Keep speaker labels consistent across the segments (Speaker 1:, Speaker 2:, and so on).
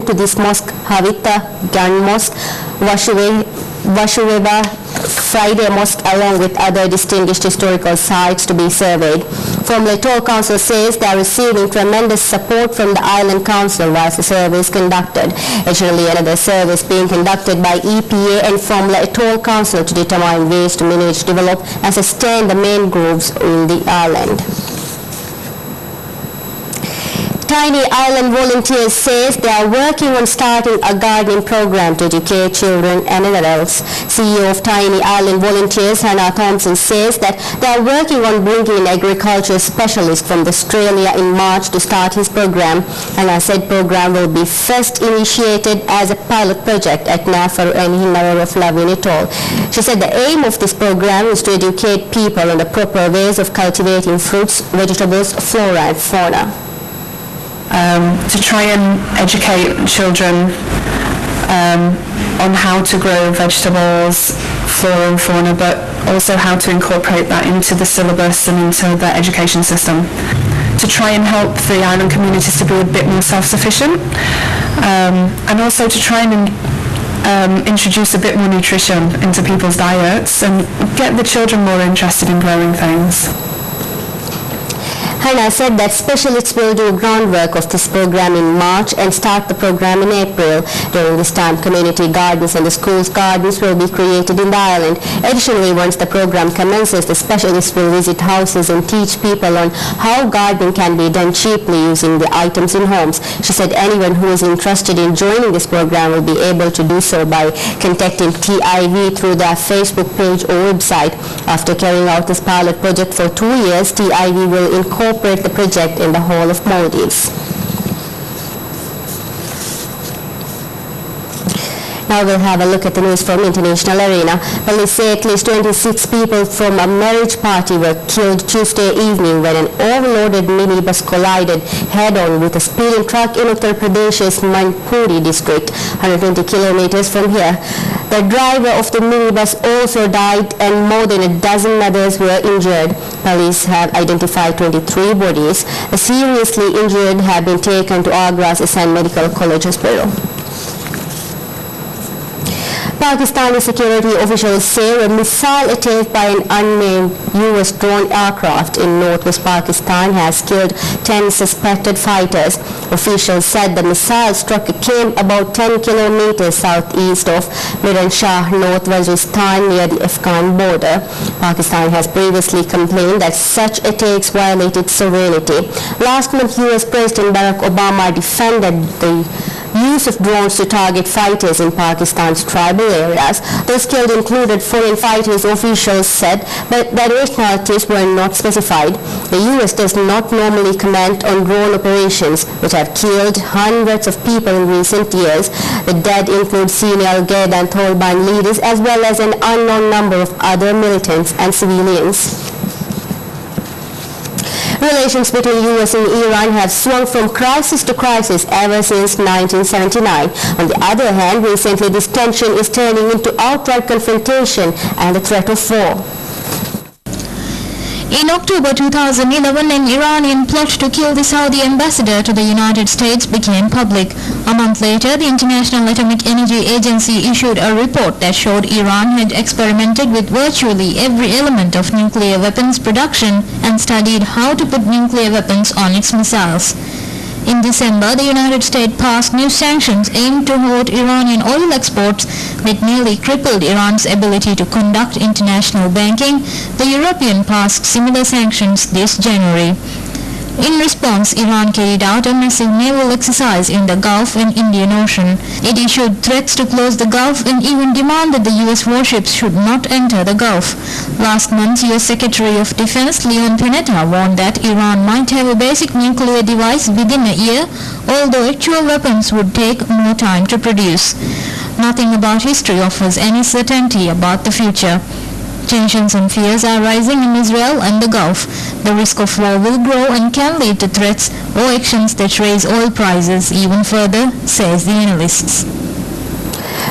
Speaker 1: to this mosque, Havita Gan Mosque, Vashuveva Friday Mosque, along with other distinguished historical sites to be surveyed. Formula Atoll Council says they are receiving tremendous support from the Island Council whilst the survey is conducted. Additionally, another survey is being conducted by EPA and Formula Atoll Council to determine ways to manage, develop and sustain the mangroves in the island. Tiny Island Volunteers says they are working on starting a gardening program to educate children and adults. CEO of Tiny Island Volunteers, Hannah Thompson, says that they are working on bringing in agriculture specialists from Australia in March to start his program. Hannah said program will be first initiated as a pilot project at Nafaru and Hinnaru of Lavin Atoll. She said the aim of this program is to educate people on the proper ways of cultivating fruits, vegetables, flora and fauna.
Speaker 2: To try and educate children on how to grow vegetables, flora and fauna, but also how to incorporate that into the syllabus and into the education system. To try and help the island communities to be a bit more self-sufficient, and also to try and introduce a bit more nutrition into people's diets and get the children more interested in growing things.
Speaker 1: Hannah said that specialists will do groundwork of this program in March and start the program in April. During this time, community gardens and the school's gardens will be created in the island. Additionally, once the program commences, the specialists will visit houses and teach people on how gardening can be done cheaply using the items in homes. She said anyone who is interested in joining this program will be able to do so by contacting TIV through their Facebook page or website. After carrying out this pilot project for 2 years, TIV will incorporate the project in the whole of Maldives. Now we'll have a look at the news from international arena. Police say at least 26 people from a marriage party were killed Tuesday evening when an overloaded minibus collided head-on with a speeding truck in Uttar Pradesh's Manipuri district, 120 kilometers from here. The driver of the minibus also died and more than a dozen others were injured. Police have identified 23 bodies. The seriously injured have been taken to Agra's Asan Medical College Hospital. Pakistani security officials say a missile attack by an unmanned U.S. drone aircraft in northwest Pakistan has killed 10 suspected fighters. Officials said the missile struck a camp about 10 kilometers southeast of Miran Shah, North Waziristan, near the Afghan border. Pakistan has previously complained that such attacks violated sovereignty. Last month, U.S. President Barack Obama defended the use of drones to target fighters in Pakistan's tribal areas. Those killed included foreign fighters, officials said, but their nationalities were not specified. The U.S. does not normally comment on drone operations, which have killed hundreds of people in recent years. The dead include senior Al-Qaeda and Taliban leaders, as well as an unknown number of other militants and civilians. Relations between U.S. and Iran have swung from crisis to crisis ever since 1979. On the other hand, recently this tension is turning into outright confrontation and the threat of war.
Speaker 3: In October 2011, an Iranian plot to kill the Saudi ambassador to the United States became public. A month later, the International Atomic Energy Agency issued a report that showed Iran had experimented with virtually every element of nuclear weapons production and studied how to put nuclear weapons on its missiles. In December, the United States passed new sanctions aimed to halt Iranian oil exports that nearly crippled Iran's ability to conduct international banking. The European passed similar sanctions this January. In response, Iran carried out a massive naval exercise in the Gulf and Indian Ocean. It issued threats to close the Gulf and even demanded the U.S. warships should not enter the Gulf. Last month, U.S. Secretary of Defense Leon Panetta warned that Iran might have a basic nuclear device within a year, although actual weapons would take more time to produce. Nothing about history offers any certainty about the future. Tensions and fears are rising in Israel and the Gulf. The risk of war will grow and can lead to threats or actions that raise oil prices even further, says the analysts.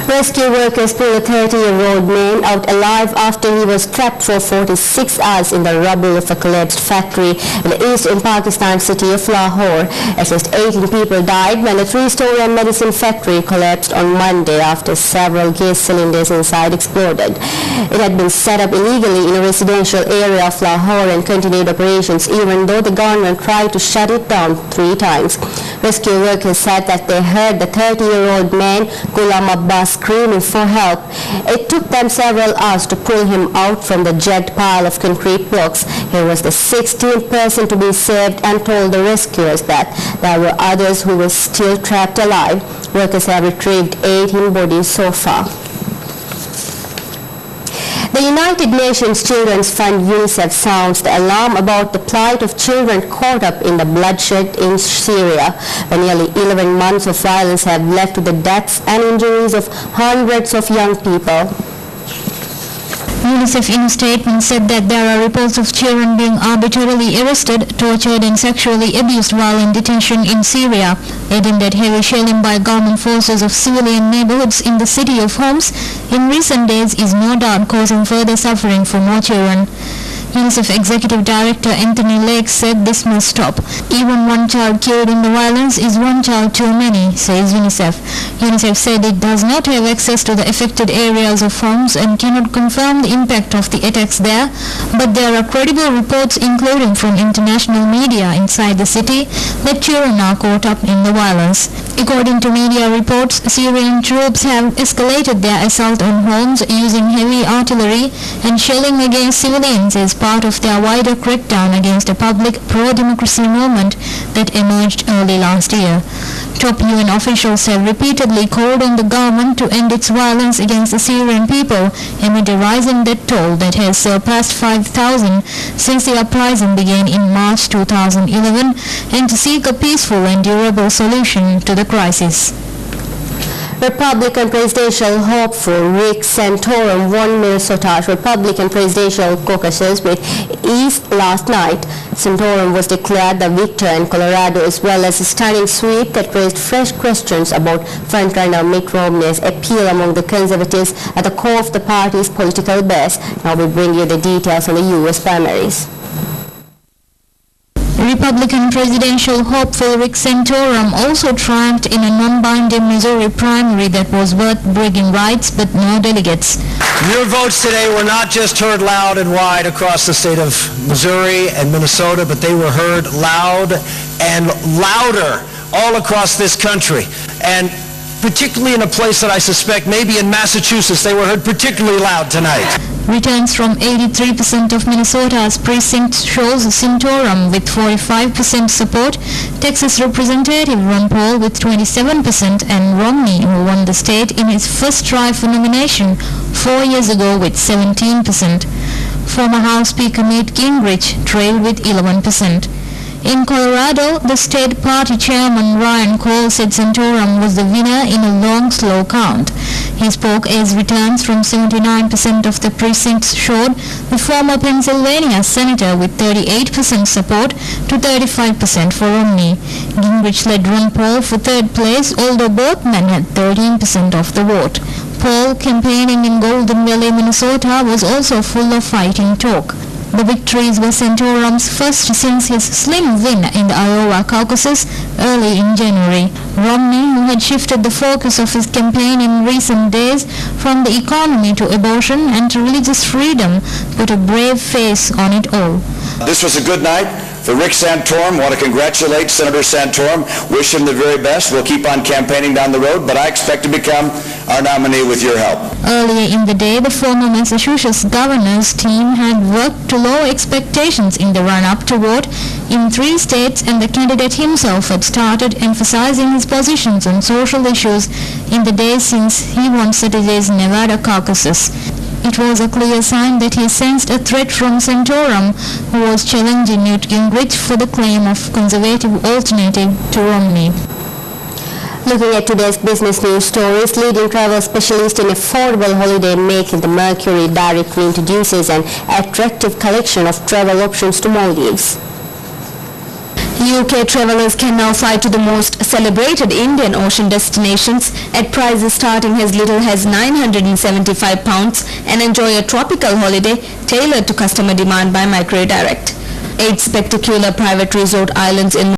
Speaker 1: Rescue workers pulled a 30-year-old man out alive after he was trapped for 46 hours in the rubble of a collapsed factory in the eastern Pakistan city of Lahore. At least 18 people died when the three-story medicine factory collapsed on Monday after several gas cylinders inside exploded. It had been set up illegally in a residential area of Lahore and continued operations even though the government tried to shut it down 3 times. Rescue workers said that they heard the 30-year-old man, Ghulam Abbas, screaming for help. It took them several hours to pull him out from the jagged pile of concrete blocks. He was the 16th person to be saved and told the rescuers that there were others who were still trapped alive. Workers have retrieved 18 bodies so far. The United Nations Children's Fund UNICEF sounds the alarm about the plight of children caught up in the bloodshed in Syria, where nearly 11 months of violence have led to the deaths and injuries of hundreds of young people.
Speaker 3: UNICEF in a statement said that there are reports of children being arbitrarily arrested, tortured and sexually abused while in detention in Syria, adding that heavy shelling by government forces of civilian neighborhoods in the city of Homs in recent days is no doubt causing further suffering for more children. UNICEF Executive Director Anthony Lake said this must stop. Even one child killed in the violence is one child too many, says UNICEF. UNICEF said it does not have access to the affected areas of Homs and cannot confirm the impact of the attacks there, but there are credible reports, including from international media inside the city, that children are caught up in the violence. According to media reports, Syrian troops have escalated their assault on Homs using heavy artillery and shelling against civilians as part of their wider crackdown against a public pro-democracy movement that emerged early last year. Top UN officials have repeatedly called on the government to end its violence against the Syrian people amid a rising death toll that has surpassed 5,000 since the uprising began in March 2011 and to seek a peaceful and durable solution to the crisis.
Speaker 1: Republican presidential hopeful Rick Santorum won Minnesota's Republican presidential caucuses with ease last night. Santorum was declared the victor in Colorado as well as a stunning sweep that raised fresh questions about frontrunner Mitt Romney's appeal among the conservatives at the core of the party's political base. Now we bring you the details on the U.S. primaries.
Speaker 3: Republican presidential hopeful Rick Santorum also triumphed in a non-binding Missouri primary that was worth bragging rights but no delegates.
Speaker 4: Your votes today were not just heard loud and wide across the state of Missouri and Minnesota, but they were heard loud and louder all across this country. And particularly in a place that I suspect, maybe in Massachusetts, they were heard particularly loud tonight.
Speaker 3: Returns from 83% of Minnesota's precincts shows Santorum with 45% support, Texas Representative Ron Paul with 27%, and Romney, who won the state in his first try for nomination 4 years ago with 17%. Former House Speaker Newt Gingrich trailed with 11%. In Colorado, the state party chairman Ryan Cole said Santorum was the winner in a long, slow count. He spoke as returns from 79% of the precincts showed the former Pennsylvania senator with 38% support to 35% for Romney. Gingrich led Ron Paul for third place, although both men had 13% of the vote. Paul, campaigning in Golden Valley, Minnesota, was also full of fighting talk. The victories were Santorum's first since his slim win in the Iowa caucuses early in January. Romney, who had shifted the focus of his campaign in recent days from the economy to abortion and to religious freedom, put a brave face on it all.
Speaker 5: This was a good night for Rick Santorum. Want to congratulate Senator Santorum. Wish him the very best. We'll keep on campaigning down the road, but I expect to become our nominee with your help.
Speaker 3: Earlier in the day, the former Massachusetts governor's team had worked to lower expectations in the run-up to vote in 3 states, and the candidate himself had started emphasizing his positions on social issues in the days since he won Saturday's Nevada caucuses. It was a clear sign that he sensed a threat from Santorum, who was challenging Newt Gingrich for the claim of conservative alternative to Romney.
Speaker 1: Looking at today's business news stories, leading travel specialist in affordable holiday making, the Mercury directly introduces an attractive collection of travel options to Maldives. UK travellers can now fly to the most celebrated Indian Ocean destinations at prices starting as little as £975 and enjoy a tropical holiday tailored to customer demand by Micro Direct. 8 spectacular private resort islands in